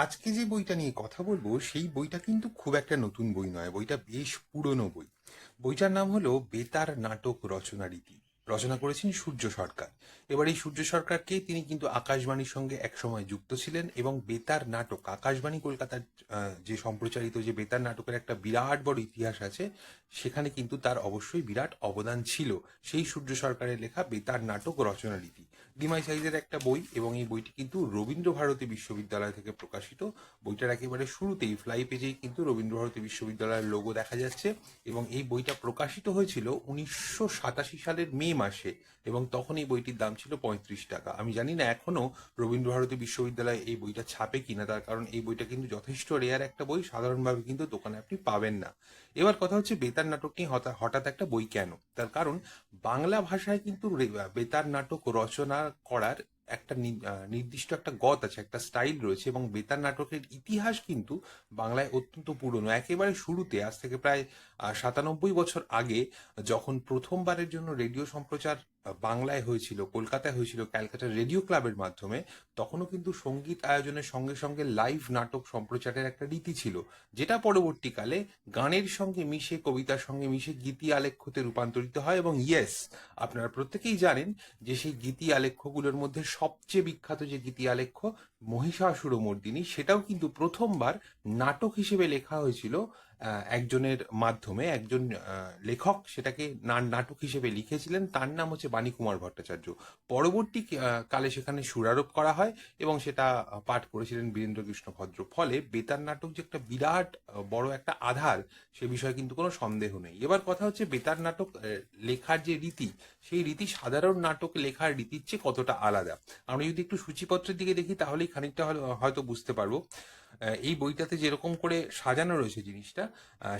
আজকে যে বইটা নিয়ে কথা বলবো সেই বইটা কিন্তু খুব একটা নতুন বই নয়, বইটা বেশ পুরনো বই। বইটার নাম হলো বেতার নাটক রচনা রীতি। রচনা করেছেন সূর্য সরকার। এবার এই সূর্য সরকারকে তিনি কিন্তু আকাশবাণীর সঙ্গে একসময় যুক্ত ছিলেন এবং বেতার নাটক আকাশবাণী কলকাতার যে সম্প্রচারিত যে বেতার নাটকের একটা বিরাট বড় ইতিহাস আছে, সেখানে কিন্তু তার অবশ্যই বিরাট অবদান ছিল। সেই সূর্য সরকারের লেখা বেতার নাটক রচনা রীতি ডিমাই সাইজের একটা বই, এবং এই বইটি কিন্তু রবীন্দ্র ভারতী বিশ্ববিদ্যালয় থেকে প্রকাশিত। বইটার একেবারে শুরুতেই ফ্লাই পেজেই কিন্তু রবীন্দ্র ভারতী বিশ্ববিদ্যালয়ের লোগো দেখা যাচ্ছে। এবং এই বইটা প্রকাশিত হয়েছিল 1987 সালের মে মাসে, এবং তখন এই বইটির দাম ছিল 35 টাকা। আমি জানি না এখনো রবীন্দ্র ভারতী বিশ্ববিদ্যালয়ে এই বইটা ছাপে কিনা, তার কারণ এই বইটা কিন্তু যথেষ্ট রেয়ার একটা বই, সাধারণভাবে কিন্তু দোকানে আপনি পাবেন না। এবার কথা হচ্ছে বেতার নাটক নিয়ে হঠাৎ একটা বই কেন, তার কারণ বাংলা ভাষায় কিন্তু বেতার নাটক রচনা করার একটা নির্দিষ্ট একটা গত আছে, একটা স্টাইল রয়েছে, এবং বেতার নাটকের ইতিহাস কিন্তু বাংলায় অত্যন্ত পুরনো। একেবারে শুরুতে, আজ থেকে প্রায় 97 বছর আগে, যখন প্রথমবারের জন্য রেডিও সম্প্রচার বাংলায় হয়েছিল, কলকাতায় হয়েছিল ক্যালকাটা রেডিও ক্লাবের মাধ্যমে, তখনও কিন্তু সঙ্গীত আয়োজনের সঙ্গে সঙ্গে লাইভ নাটক সম্প্রচারের একটা রীতি ছিল, যেটা পরবর্তীকালে গানের সঙ্গে মিশে, কবিতার সঙ্গে মিশে গীতি আলেখ্যতে রূপান্তরিত হয়। এবং ইয়েস, আপনারা প্রত্যেকেই জানেন যে সেই গীতি আলেখ্যগুলোর মধ্যে সবচেয়ে বিখ্যাত যে গীতি আলেখ্য মহিষাসুরমর্দিনী, সেটাও কিন্তু প্রথমবার নাটক হিসেবে লেখা হয়েছিল একজনের মাধ্যমে। একজন লেখক সেটাকে নাটক হিসেবে লিখেছিলেন, তার নাম হচ্ছে বাণীকুমার ভট্টাচার্য। পরবর্তী কালে সেখানে সুরারোপ করা হয় এবং সেটা পাঠ করেছিলেন বীরেন্দ্র কৃষ্ণ ভদ্র। ফলে বেতার নাটক যে একটা বিরাট বড় একটা আধার, সে বিষয়ে কিন্তু কোনো সন্দেহ নেই। এবার কথা হচ্ছে বেতার নাটক লেখার যে রীতি, সেই রীতি সাধারণ নাটক লেখার রীতির চেয়ে কতটা আলাদা। আমরা যদি একটু সূচিপত্রের দিকে দেখি তাহলেই খানিকটা হয়তো বুঝতে পারবো। এই বইটাতে যেরকম করে সাজানো রয়েছে জিনিসটা,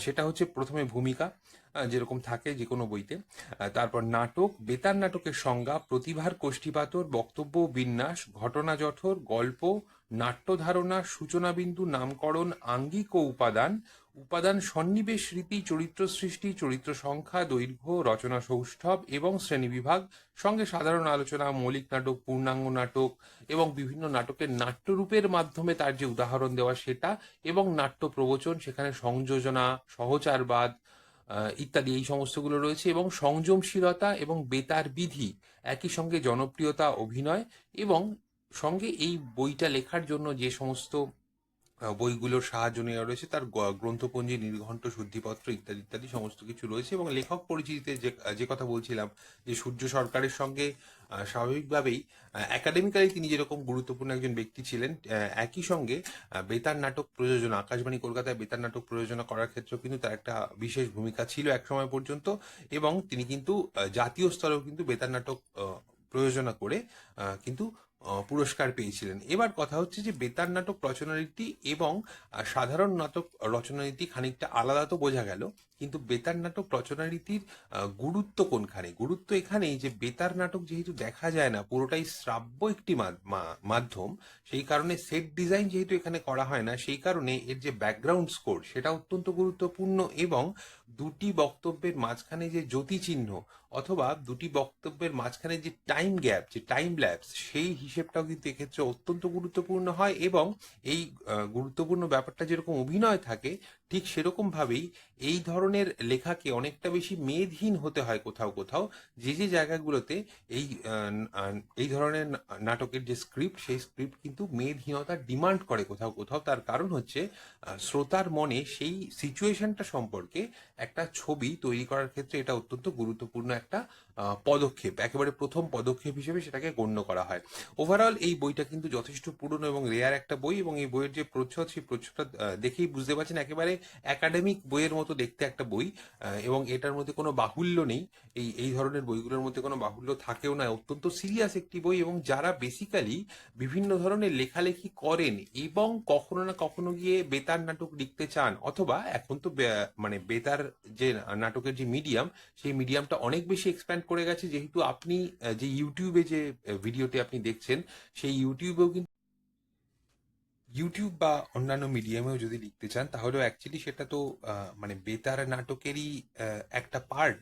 সেটা হচ্ছে প্রথমে ভূমিকা, যেরকম থাকে যে কোনো বইতে। তারপর নাটক, বেতার নাটকের সংজ্ঞা, প্রতিভার কোষ্ঠীপাতর, বক্তব্য বিন্যাস, ঘটনা জঠর, গল্প, নাট্য ধারণা, সূচনা বিন্দু, নামকরণ, আঙ্গিক ও উপাদান, উপাদান সন্নিবেশ, রীতি, চরিত্র সৃষ্টি, চরিত্র সংখ্যা, দৈর্ঘ্য, রচনা সৌষ্ঠব এবং শ্রেণীবিভাগ, সঙ্গে সাধারণ আলোচনা, মৌলিক নাটক, পূর্ণাঙ্গ নাটক, এবং বিভিন্ন নাটকের নাট্যরূপের মাধ্যমে তার যে উদাহরণ দেওয়া সেটা, এবং নাট্য প্রবচন, সেখানে সংযোজনা, সহচারবাদ ইত্যাদি এই সমস্তগুলো রয়েছে, এবং সংযমশীলতা এবং বেতার বিধি, একই সঙ্গে জনপ্রিয়তা, অভিনয়, এবং সঙ্গে এই বইটা লেখার জন্য যে সমস্ত বইগুলোর সাহায্য নেওয়া রয়েছে, তার গ্রন্থপঞ্জি, নির্ঘণ্ট, শুদ্ধিপত্র ইত্যাদি ইত্যাদি সমস্ত কিছু রয়েছে। এবং লেখক পরিচিতিতে যে যে কথা বলছিলাম, যে সূর্য সরকারের সঙ্গে স্বাভাবিকভাবেই একাডেমিক্যালি তিনি যেরকম গুরুত্বপূর্ণ একজন ব্যক্তি ছিলেন, একই সঙ্গে বেতার নাটক প্রযোজনা, আকাশবাণী কলকাতায় বেতার নাটক প্রযোজনা করার ক্ষেত্রেও কিন্তু তার একটা বিশেষ ভূমিকা ছিল এক সময় পর্যন্ত। এবং তিনি কিন্তু জাতীয় স্তরেও কিন্তু বেতার নাটক প্রযোজনা করে কিন্তু পুরস্কার পেয়েছিলেন। এবার কথা হচ্ছে যে বেতার নাটক রচনারীতি এবং সাধারণ নাটক রচনারীতি খানিকটা আলাদা তো বোঝা গেল, কিন্তু বেতার নাটক রচনারীতির গুরুত্ব কোনখানে? গুরুত্ব এখানেই যে বেতার নাটক যেহেতু দেখা যায় না, পুরোটাই শ্রাব্য একটি মাধ্যম, সেই কারণে সেট ডিজাইন যেহেতু এখানে করা হয় না, সেই কারণে এর যে ব্যাকগ্রাউন্ড স্কোর সেটা অত্যন্ত গুরুত্বপূর্ণ। এবং দুটি বক্তব্যের মাঝখানে যে জ্যোতি চিহ্ন, অথবা দুটি বক্তব্যের মাঝখানে যে টাইম গ্যাপ, যে টাইম ল্যাপস, সেই হিসেবটাও কিন্তু এক্ষেত্রে অত্যন্ত গুরুত্বপূর্ণ হয়। এবং এই গুরুত্বপূর্ণ ব্যাপারটা যেরকম অভিনয় থাকে, ঠিক সেরকম ভাবেই এই ধরনের লেখাকে অনেকটা বেশি মেদহীন হতে হয় কোথাও কোথাও। যে যে জায়গাগুলোতে এই এই ধরনের নাটকের যে স্ক্রিপ্ট, সেই স্ক্রিপ্ট কিন্তু মেদহীনতা ডিমান্ড করে কোথাও কোথাও। তার কারণ হচ্ছে শ্রোতার মনে সেই সিচুয়েশনটা সম্পর্কে একটা ছবি তৈরি করার ক্ষেত্রে এটা অত্যন্ত গুরুত্বপূর্ণ একটা পদক্ষেপ, একেবারে প্রথম পদক্ষেপ হিসেবে সেটাকে গণ্য করা হয়। ওভারঅল এই বইটা কিন্তু যথেষ্ট পুরনো এবং রেয়ার একটা বই, এবং এই বইয়ের যে প্রচ্ছদ, সেই প্রচ্ছদটা দেখেই বুঝতে পারছেন একেবারে একাডেমিক বইয়ের মতো দেখতে একটা বই। এবং এটার মধ্যে কোনো বাহুল্য নেই, এই ধরনের বইগুলোর মধ্যে কোনো বাহুল্য থাকেও না। অত্যন্ত সিরিয়াস একটি বই, এবং যারা বেসিক্যালি বিভিন্ন ধরনের লেখালেখি করেন এবং কখনো না কখনো গিয়ে বেতার নাটক লিখতে চান, অথবা এখন তো মানে বেতার যে নাটকের যে মিডিয়াম, সেই মিডিয়ামটা অনেক বেশি এক্সপ্যান্ড করে গেছে। যেহেতু আপনি যে ইউটিউবে যে ভিডিওটি আপনি দেখছেন, সেই ইউটিউবেও কিন্তু ইউটিউব বা অন্যান্য মিডিয়ামেও যদি লিখতে চান তাহলেও অ্যাকচুয়ালি সেটা তো মানে বেতার নাটকেরই একটা পার্ট।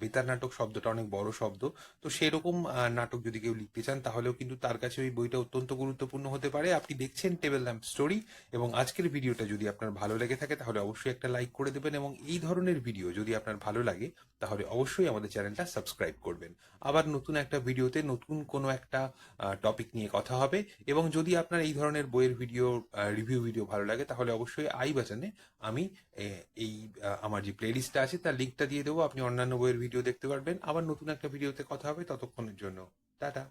বেতার নাটক শব্দটা অনেক বড় শব্দ। তো সেরকম নাটক যদি কেউ লিখতে চান তাহলেও কিন্তু তার কাছে ওই বইটা অত্যন্ত গুরুত্বপূর্ণ হতে পারে। আপনি দেখছেন টেবিল ল্যাম্প স্টোরি, এবং আজকের ভিডিওটা যদি আপনার ভালো লেগে থাকে তাহলে অবশ্যই একটা লাইক করে দেবেন, এবং এই ধরনের ভিডিও যদি আপনার ভালো লাগে তাহলে অবশ্যই আমাদের চ্যানেলটা সাবস্ক্রাইব করবেন। আবার নতুন একটা ভিডিওতে নতুন কোনো একটা টপিক নিয়ে কথা হবে। এবং যদি আপনার এই ধরনের বইয়ের ভিডিও, রিভিউ ভিডিও ভালো লাগে তাহলে অবশ্যই আই বাটনে আমি এই আমার যে প্লেলিস্টটা আছে তার লিঙ্কটা দিয়ে দেবো, আপনি অন্যান্য বইয়ের ভিডিও দেখতে পারবেন। আবার নতুন একটা ভিডিওতে কথা হবে, ততক্ষণের জন্য টাটা।